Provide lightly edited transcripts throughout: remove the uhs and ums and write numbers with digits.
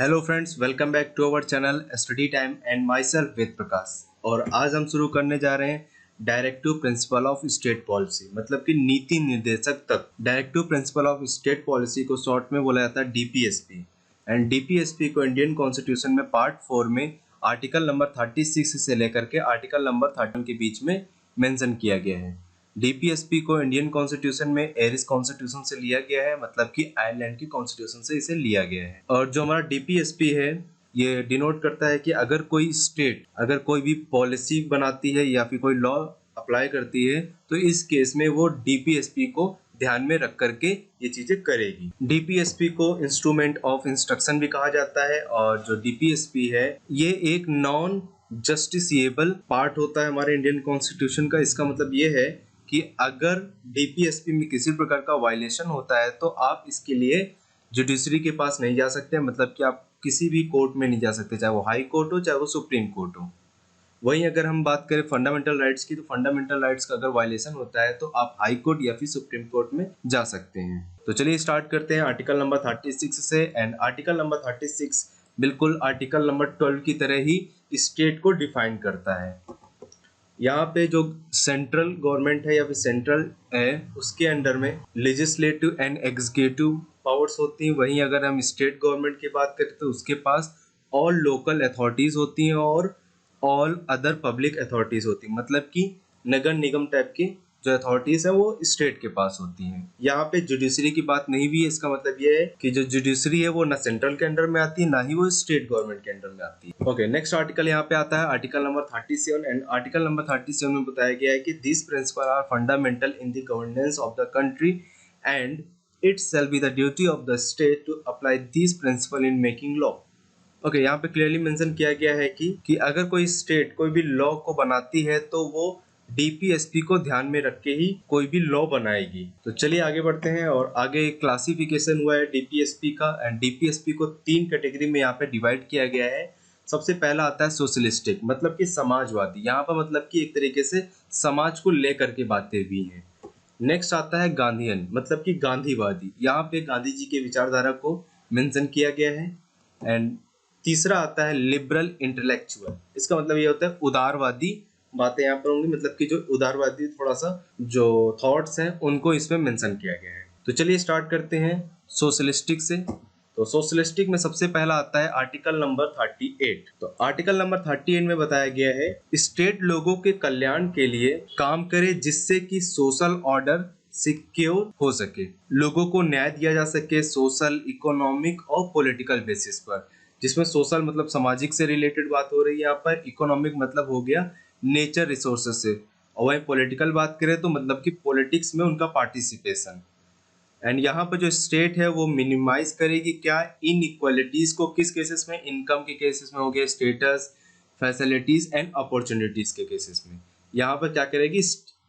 Hello friends, welcome back to our channel study time and my self Ved Prakash. और आज हम शुरू करने जा रहे हैं directive principle of state policy, मतलब कि नीति निर्देशक तत्व। Directive principle of state policy को शॉर्ट में बोला जाता है डीपीएसपी। एंड डीपीएसपी को इंडियन कॉन्स्टिट्यूशन में पार्ट 4 में आर्टिकल नंबर 36 से लेकर के आर्टिकल नंबर 13 के बीच में मेंशन किया गया है। डीपीएसपी को इंडियन कॉन्स्टिट्यूशन में एरिस कॉन्स्टिट्यूशन से लिया गया है, मतलब कि आयरलैंड की कॉन्स्टिट्यूशन से इसे लिया गया है। और जो हमारा डीपीएसपी है ये डिनोट करता है कि अगर कोई स्टेट अगर कोई भी पॉलिसी बनाती है या फिर कोई लॉ अप्लाई करती है तो इस केस में वो डीपीएसपी को ध्यान में रख करके ये चीजें करेगी। डीपीएसपी को इंस्ट्रूमेंट ऑफ इंस्ट्रक्शन भी कहा जाता है। और जो डीपीएसपी है ये एक नॉन जस्टिसिएबल पार्ट होता है हमारे इंडियन कॉन्स्टिट्यूशन का। इसका मतलब ये है कि अगर डीपीएसपी में किसी प्रकार का वायलेशन होता है तो आप इसके लिए जुडिशरी के पास नहीं जा सकते, मतलब कि आप किसी भी कोर्ट में नहीं जा सकते, चाहे वो हाई कोर्ट हो चाहे वो सुप्रीम कोर्ट हो। वहीं अगर हम बात करें फंडामेंटल राइट्स की, तो फंडामेंटल राइट्स का अगर वायलेशन होता है तो आप हाई कोर्ट या फिर सुप्रीम कोर्ट में जा सकते हैं। तो चलिए स्टार्ट करते हैं आर्टिकल नंबर 36 से। एंड आर्टिकल नंबर 36 बिल्कुल आर्टिकल नंबर 12 की तरह ही स्टेट को डिफाइन करता है। यहाँ पे जो सेंट्रल गवर्नमेंट है या फिर सेंट्रल है उसके अंडर में लेजिस्लेटिव एंड एग्जीक्यूटिव पावर्स होती हैं। वहीं अगर हम स्टेट गवर्नमेंट की बात करें तो उसके पास ऑल लोकल अथॉरिटीज होती हैं और ऑल अदर पब्लिक अथॉरिटीज होती हैं, मतलब कि नगर निगम टाइप की जो अथॉरिटीज है वो स्टेट के पास होती हैं। यहाँ पे जुडिशरी की बात नहीं भी है। इसका मतलब ये है कि जो जुडिशरी है वो ना सेंट्रल के अंडर में आती है ना ही वो स्टेट गवर्नमेंट के अंडर में आती है। ओके, नेक्स्ट आर्टिकल यहाँ पे आता है article number 37। And article number 37 में बताया गया है कि this principle are fundamental in the governance of the country and it shall be the duty of the state to apply this principle in making law. Okay, यहाँ पे clearly mention किया गया है कि अगर कोई स्टेट कोई भी लॉ को बनाती है तो वो डीपीएसपी को ध्यान में रख के ही कोई भी लॉ बनाएगी। तो चलिए आगे बढ़ते हैं। और आगे क्लासिफिकेशन हुआ है डीपीएसपी का। एंड डीपीएसपी को 3 कैटेगरी में यहाँ पे डिवाइड किया गया है। सबसे पहला आता है सोशलिस्टिक, मतलब कि समाजवादी। यहाँ पर मतलब कि एक तरीके से समाज को लेकर के बातें भी हैं। नेक्स्ट आता है गांधीयन, मतलब कि गांधीवादी। यहाँ पे गांधी जी के विचारधारा को मेंशन किया गया है। एंड तीसरा आता है लिबरल इंटेलेक्चुअल। इसका मतलब ये होता है उदारवादी बातें यहाँ पर होंगी, मतलब कि जो उदारवादी थोड़ा सा जो थॉट्स हैं उनको इसमें मेंशन किया गया है। तो चलिए स्टार्ट करते हैं सोशलिस्टिक से। तो सोशलिस्टिक में सबसे पहला आता है आर्टिकल नंबर 38। तो आर्टिकल नंबर 38 में बताया गया है स्टेट लोगों के कल्याण के लिए काम करे जिससे कि सोशल ऑर्डर सिक्योर हो सके, लोगों को न्याय दिया जा सके सोशल, इकोनॉमिक और पॉलिटिकल बेसिस पर। जिसमें सोशल मतलब सामाजिक से रिलेटेड बात हो रही है यहाँ पर, इकोनॉमिक मतलब हो गया नेचर रिसोर्सेज से, और वहीं पॉलिटिकल बात करें तो मतलब कि पॉलिटिक्स में उनका पार्टिसिपेशन। एंड यहाँ पर जो स्टेट है वो मिनिमाइज करेगी क्या इन इक्वालिटीज को, किस केसेस में, इनकम के केसेस में हो गया, स्टेटस, फैसिलिटीज एंड अपॉर्चुनिटीज के केसेस में। यहाँ पर क्या करेगी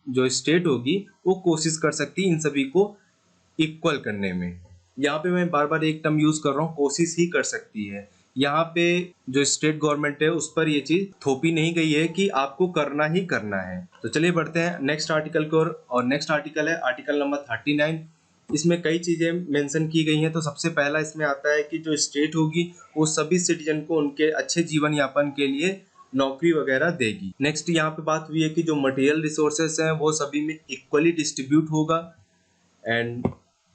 जो स्टेट होगी वो कोशिश कर सकती है इन सभी को इक्वल करने में। यहाँ पे मैं बार बार एक टर्म यूज कर रहा हूँ, कोशिश ही कर सकती है। यहाँ पे जो स्टेट गवर्नमेंट है उस पर ये चीज थोपी नहीं गई है कि आपको करना ही करना है। तो चलिए बढ़ते हैं नेक्स्ट आर्टिकल को। और नेक्स्ट आर्टिकल है आर्टिकल नंबर 39। इसमें कई चीजें मेंशन की गई हैं। तो सबसे पहला इसमें आता है कि जो स्टेट होगी वो सभी सिटीजन को उनके अच्छे जीवन यापन के लिए नौकरी वगैरह देगी। नेक्स्ट यहाँ पे बात हुई है कि जो मटेरियल रिसोर्सेस हैं वो सभी में इक्वली डिस्ट्रीब्यूट होगा। एंड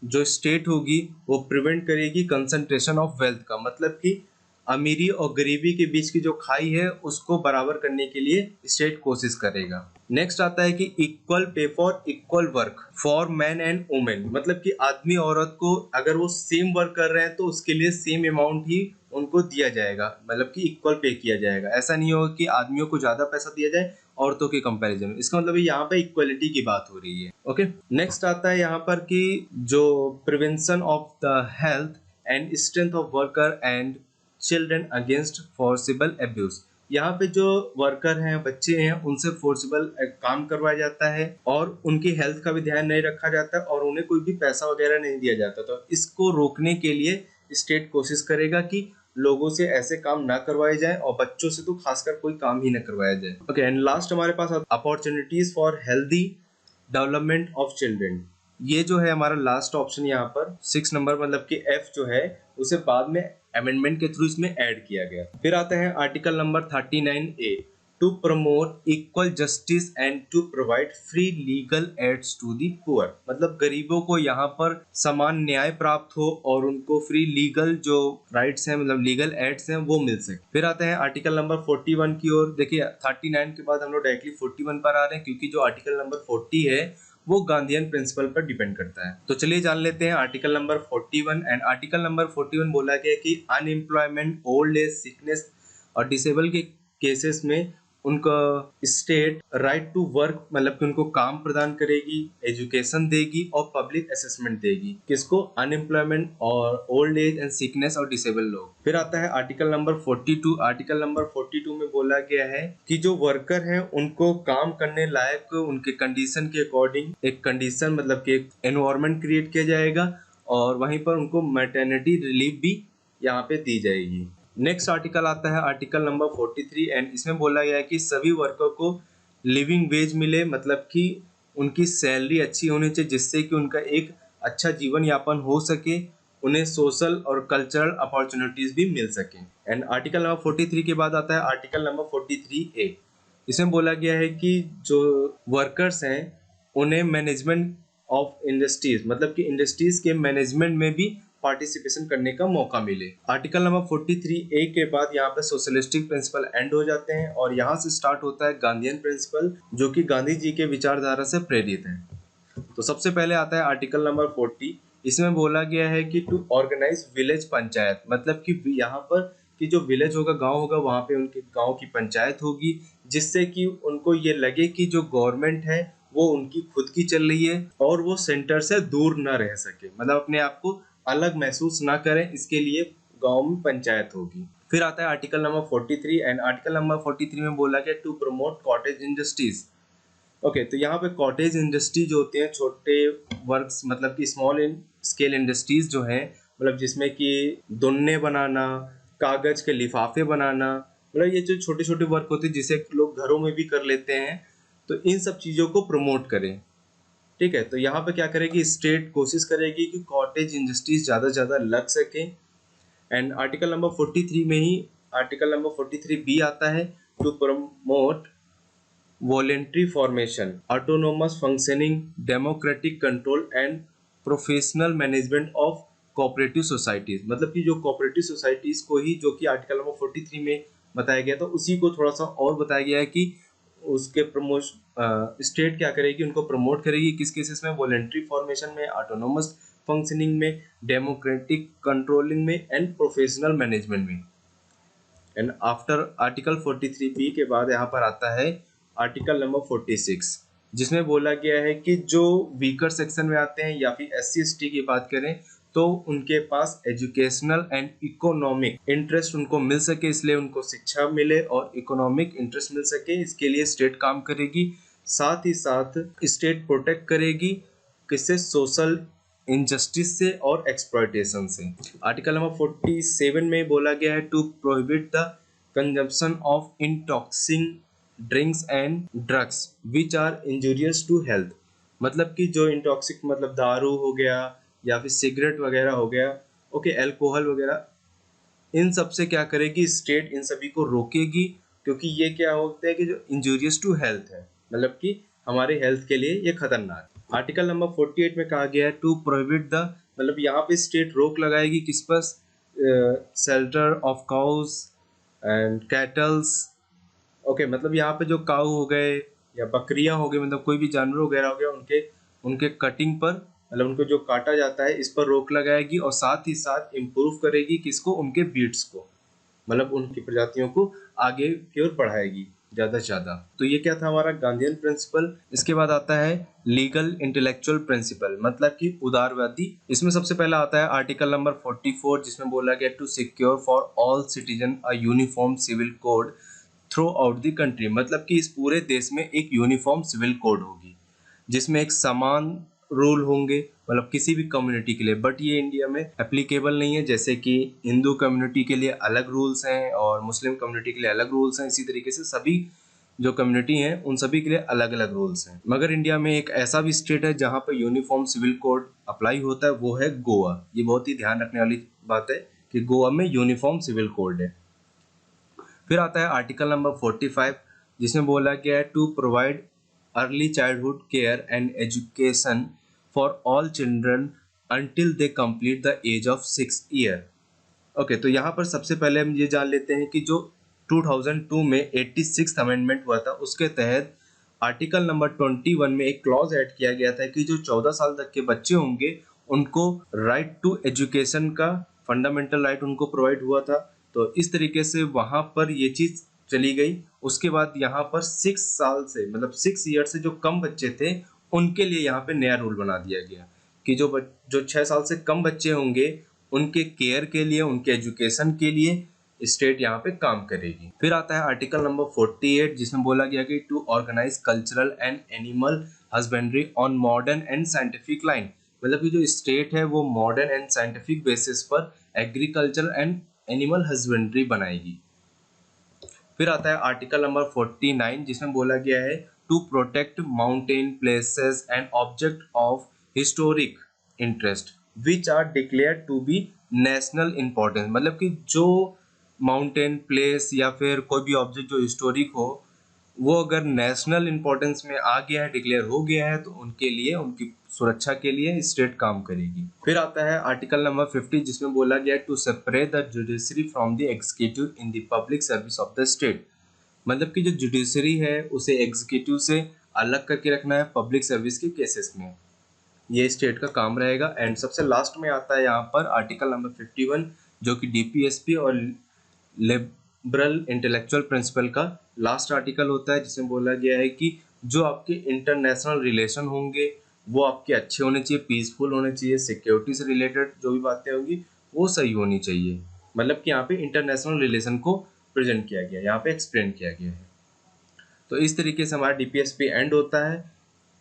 जो स्टेट होगी वो प्रिवेंट करेगी कंसंट्रेशन ऑफ वेल्थ का, मतलब कि अमीरी और गरीबी के बीच की जो खाई है उसको बराबर करने के लिए स्टेट कोशिश करेगा। नेक्स्ट आता है कि equal pay for equal work for man and women, मतलब कि आदमी औरत को अगर वो सेम वर्क कर रहे हैं तो उसके लिए सेम अमाउंट ही उनको दिया जाएगा, मतलब कि इक्वल पे किया जाएगा। ऐसा नहीं होगा कि आदमियों को ज्यादा पैसा दिया जाए औरतों के कंपैरिजन में। इसका मतलब यहाँ पे इक्वलिटी की बात हो रही है। ओके, नेक्स्ट आता है यहाँ पर कि जो prevention of the health and strength of worker and children against forcible abuse. यहाँ पे जो वर्कर हैं, बच्चे हैं, उनसे फोर्सिबल काम करवाया जाता है और उनकी हेल्थ का भी ध्यान नहीं रखा जाता और उन्हें कोई भी पैसा वगैरह नहीं दिया जाता। तो इसको रोकने के लिए स्टेट कोशिश करेगा कि लोगों से ऐसे काम ना करवाए जाए और बच्चों से तो खासकर कोई काम ही ना करवाया जाए। ओके, एंड लास्ट हमारे पास opportunities for healthy development of children. ये जो है हमारा लास्ट ऑप्शन यहाँ पर 6 नंबर, मतलब कि एफ जो है उसे बाद में अमेंडमेंट के थ्रू इसमें ऐड किया गया। फिर आता है article number 39A, to promote equal justice and to provide free legal aids to the poor, मतलब गरीबों को यहाँ पर समान न्याय प्राप्त हो और उनको फ्री लीगल जो राइट्स हैं, मतलब लीगल एड्स हैं, वो मिल सके। फिर आते हैं आर्टिकल नंबर 41 की ओर। देखिए 39 के बाद हम लोग डायरेक्टली 41 पर आ रहे हैं, क्योंकि जो आर्टिकल नंबर 40 है वो गांधीयन प्रिंसिपल पर डिपेंड करता है। तो चलिए जान लेते हैं article number 41। And article number 41 बोला गया कि अनएम्प्लॉयमेंट, ओल्ड एज, सिकनेस और डिसेबल के केसेस में उनका स्टेट राइट टू वर्क, मतलब कि उनको काम प्रदान करेगी, एजुकेशन देगी और पब्लिक असेसमेंट देगी। किसको? अनएम्प्लॉयमेंट और ओल्ड एज एंड सिकनेस और डिसेबल लोग। फिर आता है आर्टिकल नंबर 42। आर्टिकल नंबर 42 में बोला गया है कि जो वर्कर हैं उनको काम करने लायक उनके कंडीशन के अकॉर्डिंग एक कंडीशन, मतलब कि एक एनवायरनमेंट क्रिएट किया जाएगा और वहीं पर उनको मैटरनिटी रिलीफ भी यहाँ पे दी जाएगी। नेक्स्ट आर्टिकल आता है आर्टिकल नंबर 43 एंड इसमें बोला गया है कि सभी वर्कर को लिविंग वेज मिले, मतलब कि उनकी सैलरी अच्छी होनी चाहिए जिससे कि उनका एक अच्छा जीवन यापन हो सके, उन्हें सोशल और कल्चरल अपॉर्चुनिटीज भी मिल सके। एंड आर्टिकल नंबर 43 के बाद आता है आर्टिकल नंबर 43A। इसमें बोला गया है कि जो वर्कर्स हैं उन्हें मैनेजमेंट ऑफ इंडस्ट्रीज, मतलब कि इंडस्ट्रीज के मैनेजमेंट में भी पार्टिसिपेशन करने का मौका मिले। आर्टिकल नंबर 43A के बाद यहाँ पे सोशलिस्टिक प्रिंसिपल एंड हो जाते हैं और यहाँ से स्टार्ट होता है गांधीयन प्रिंसिपल, जो कि गांधी जी के विचारधारा से प्रेरित है। तो सबसे पहले आता है आर्टिकल नंबर 40। इसमें बोला गया है कि टू ऑर्गेनाइज विलेज पंचायत, मतलब कि यहाँ पर कि जो विलेज होगा, गांव होगा, वहाँ पे उनके गांव की पंचायत होगी, जिससे कि उनको ये लगे कि जो गवर्नमेंट है वो उनकी खुद की चल रही है और वो सेंटर से दूर न रह सके, मतलब अपने आप को अलग महसूस ना करें, इसके लिए गांव में पंचायत होगी। फिर आता है article number 43 and article number 43 में बोला गया to promote cottage industries. Okay, तो यहाँ पे कॉटेज इंडस्ट्री जो होते हैं, छोटे वर्क्स, मतलब कि स्मॉल स्केल इंडस्ट्रीज जो हैं, मतलब जिसमें कि दुन्ने बनाना, कागज के लिफाफे बनाना, मतलब ये जो छोटे छोटे वर्क होते हैं जिसे लोग घरों में भी कर लेते हैं, तो इन सब चीज़ों को प्रमोट करें। ठीक है, तो यहाँ पे क्या करेगी, स्टेट कोशिश करेगी कि कॉटेज इंडस्ट्रीज ज़्यादा से ज़्यादा लग सके। एंड आर्टिकल नंबर 43 में ही आर्टिकल नंबर 43B आता है to promote voluntary formation, autonomous functioning, democratic control and professional management of cooperative societies, मतलब कि जो कोऑपरेटिव सोसाइटीज को ही, जो कि आर्टिकल नंबर 43 में बताया गया था, उसी को थोड़ा सा और बताया गया है कि उसके प्रमोशन स्टेट क्या करेगी, उनको प्रमोट करेगी किस केसेस में, वॉलेंट्री फॉर्मेशन में, ऑटोनोमस फंक्शनिंग में, डेमोक्रेटिक कंट्रोलिंग में एंड प्रोफेशनल मैनेजमेंट में। एंड आफ्टर आर्टिकल 43B के बाद यहाँ पर आता है आर्टिकल नंबर 46, जिसमें बोला गया है कि जो वीकर सेक्शन में आते हैं या फिर SC/ST की बात करें तो उनके पास एजुकेशनल एंड इकोनॉमिक इंटरेस्ट उनको मिल सके, इसलिए उनको शिक्षा मिले और इकोनॉमिक इंटरेस्ट मिल सके, इसके लिए स्टेट काम करेगी। साथ ही साथ स्टेट प्रोटेक्ट करेगी किससे, सोशल इनजस्टिस से और एक्सप्लॉयटेशन से। आर्टिकल नंबर 47 में बोला गया है to prohibit the consumption of intoxicating drinks and drugs which are injurious to health, मतलब कि जो इंटॉक्सिक, मतलब दारू हो गया या फिर सिगरेट वगैरह हो गया, ओके, अल्कोहल वगैरह, इन सब से क्या करेगी, स्टेट इन सभी को रोकेगी, क्योंकि ये क्या होता है कि जो इंजूरियस टू हेल्थ है, मतलब कि हमारे हेल्थ के लिए ये खतरनाक। आर्टिकल नंबर 48 में कहा गया है टू प्रोहिबिट द, मतलब यहाँ पे स्टेट रोक लगाएगी किस पर, shelter of cows and kettles. Okay, मतलब यहाँ पे जो काऊ हो गए या बकरियां हो गई, मतलब कोई भी जानवर वगैरह हो गया, उनके उनके कटिंग पर, मतलब उनको जो काटा जाता है इस पर रोक लगाएगी और साथ ही साथ इम्प्रूव करेगी किसको, उनके ब्रीड्स को, मतलब उनकी प्रजातियों को आगे की ओर बढ़ाएगी ज़्यादा से ज़्यादा। तो ये क्या था हमारा गांधीयन प्रिंसिपल। इसके बाद आता है लीगल इंटेलेक्चुअल प्रिंसिपल, मतलब कि उदारवादी। इसमें सबसे पहला आता है आर्टिकल नंबर 44, जिसमें बोला गया to secure for all citizen a uniform civil code throughout the country, मतलब कि इस पूरे देश में एक यूनिफॉर्म सिविल कोड होगी जिसमें एक समान रूल होंगे, मतलब किसी भी कम्युनिटी के लिए। बट ये इंडिया में एप्लीकेबल नहीं है, जैसे कि हिंदू कम्युनिटी के लिए अलग रूल्स हैं और मुस्लिम कम्युनिटी के लिए अलग रूल्स हैं, इसी तरीके से सभी जो कम्युनिटी हैं उन सभी के लिए अलग अलग रूल्स हैं। मगर इंडिया में एक ऐसा भी स्टेट है जहाँ पर यूनिफॉर्म सिविल कोड अप्लाई होता है, वो है गोवा। ये बहुत ही ध्यान रखने वाली बात है कि गोवा में यूनिफॉर्म सिविल कोड है। फिर आता है आर्टिकल नंबर 45 जिसमें बोला गया है to provide early childhood care and education for all children until they complete the age of 6 year. Okay, तो यहाँ पर सबसे पहले हम ये जान लेते हैं कि जो 2002 में 86th अमेंडमेंट हुआ था उसके तहत आर्टिकल नंबर 21 में एक क्लॉज ऐड किया गया था कि जो 14 साल तक के बच्चे होंगे उनको राइट टू एजुकेशन का फंडामेंटल राइट उनको प्रोवाइड हुआ था। तो इस तरीके से वहाँ पर ये चीज़ चली गई। उसके बाद यहाँ पर 6 साल से मतलब 6 ईयर से जो कम बच्चे थे उनके लिए यहाँ पे नया रूल बना दिया गया कि जो 6 साल से कम बच्चे होंगे उनके केयर के लिए, उनके एजुकेशन के लिए स्टेट यहाँ पे काम करेगी। फिर आता है आर्टिकल नंबर 48 जिसमें बोला गया कि to organize cultural and animal husbandry on modern and scientific line, मतलब कि जो स्टेट है वो मॉडर्न एंड साइंटिफिक बेसिस पर एग्रीकल्चर एंड एनिमल हस्बेंड्री बनाएगी। फिर आता है आर्टिकल नंबर 49 जिसमें बोला गया है to protect mountain places and object of historic interest which are declared to be national importance, मतलब कि जो माउंटेन प्लेस या फिर कोई भी ऑब्जेक्ट जो हिस्टोरिक हो वो अगर नेशनल इंपॉर्टेंस में आ गया है, डिक्लेयर हो गया है, तो उनके लिए, उनकी सुरक्षा के लिए स्टेट काम करेगी। फिर आता है आर्टिकल नंबर 50 जिसमें बोला गया है to separate the judiciary from the executive in the public service of the state, मतलब कि जो जुडिशरी है उसे एग्जीक्यूटिव से अलग करके रखना है पब्लिक सर्विस के केसेस में, ये स्टेट का काम रहेगा। एंड सबसे लास्ट में आता है यहाँ पर आर्टिकल नंबर 51 जो कि डीपीएसपी और लिबरल इंटेलेक्चुअल प्रिंसिपल का लास्ट आर्टिकल होता है जिसमें बोला गया है कि जो आपके इंटरनेशनल रिलेशन होंगे वो आपके अच्छे होने चाहिए, पीसफुल होने चाहिए, सिक्योरिटी से रिलेटेड जो भी बातें होंगी वो सही होनी चाहिए, मतलब कि यहाँ पे इंटरनेशनल रिलेशन को प्रेजेंट किया गया है, यहाँ पे एक्सप्लेन किया गया है। तो इस तरीके से हमारा डीपीएसपी एंड होता है।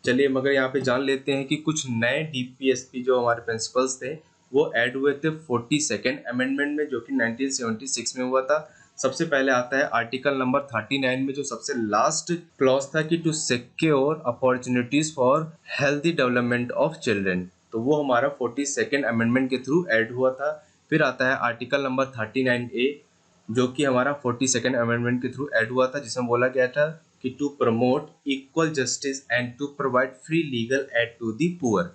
चलिए मगर यहाँ पे जान लेते हैं कि कुछ नए डीपीएसपी जो हमारे प्रिंसिपल्स थे वो ऐड हुए थे 42nd अमेंडमेंट में जो कि 1976 में हुआ था। सबसे पहले आता है आर्टिकल नंबर 39 में जो सबसे लास्ट क्लॉज था कि to secure opportunities for healthy development of children, तो वो हमारा 42nd अमेंडमेंट के थ्रू ऐड हुआ था। फिर आता है आर्टिकल नंबर 39A जो कि हमारा 42nd अमेंडमेंट के थ्रू ऐड हुआ था जिसमें बोला गया था कि to promote equal justice and to provide free legal aid to the poor.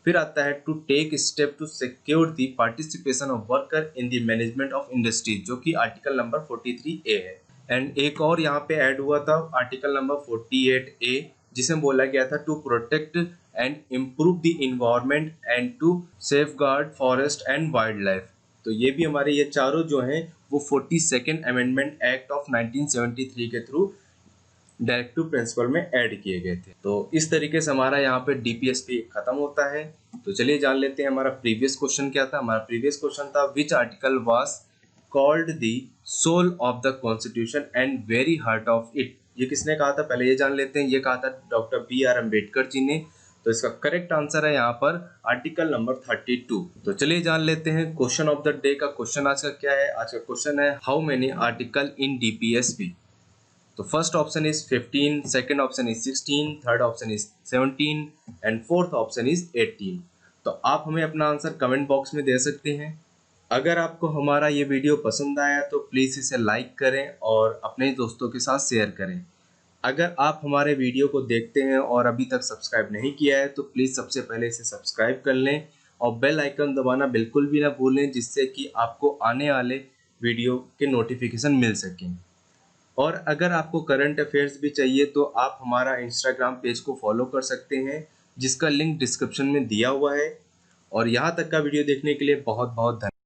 फिर आता है to take step to secure the participation of worker in the management of industries जो कि आर्टिकल नंबर 43A है। एंड एक और यहाँ पे ऐड हुआ था आर्टिकल नंबर 48A जिसमें बोला गया था to protect and improve the environment and to safeguard forest and wild life. तो ये भी हमारे ये चारों जो हैं वो 42nd अमेंडमेंट एक्ट ऑफ 1973 के थ्रू डायरेक्टिव प्रिंसिपल में ऐड किए गए थे। तो इस तरीके से हमारा यहाँ पे डीपीएसपी खत्म होता है। तो चलिए जान लेते हैं हमारा प्रीवियस क्वेश्चन क्या था। हमारा प्रीवियस क्वेश्चन था which article was called the soul of the constitution and very heart of it. ये किसने कहा था, पहले ये जान लेते हैं। ये कहा था डॉक्टर BR अम्बेडकर जी ने। तो इसका करेक्ट आंसर है यहाँ पर आर्टिकल नंबर 32। तो चलिए जान लेते हैं क्वेश्चन ऑफ द डे का। क्वेश्चन आज का क्या है, आज का क्वेश्चन है how many article in DPSP. तो first option is 15, second option is 16, third option is 17 and fourth option is 18। तो आप हमें अपना आंसर कमेंट बॉक्स में दे सकते हैं। अगर आपको हमारा ये वीडियो पसंद आया तो प्लीज़ इसे लाइक करें और अपने दोस्तों के साथ शेयर करें। अगर आप हमारे वीडियो को देखते हैं और अभी तक सब्सक्राइब नहीं किया है तो प्लीज़ सबसे पहले इसे सब्सक्राइब कर लें और बेल आइकन दबाना बिल्कुल भी ना भूलें जिससे कि आपको आने वाले वीडियो के नोटिफिकेशन मिल सकें। और अगर आपको करंट अफेयर्स भी चाहिए तो आप हमारा इंस्टाग्राम पेज को फॉलो कर सकते हैं जिसका लिंक डिस्क्रिप्शन में दिया हुआ है। और यहाँ तक का वीडियो देखने के लिए बहुत बहुत धन्यवाद।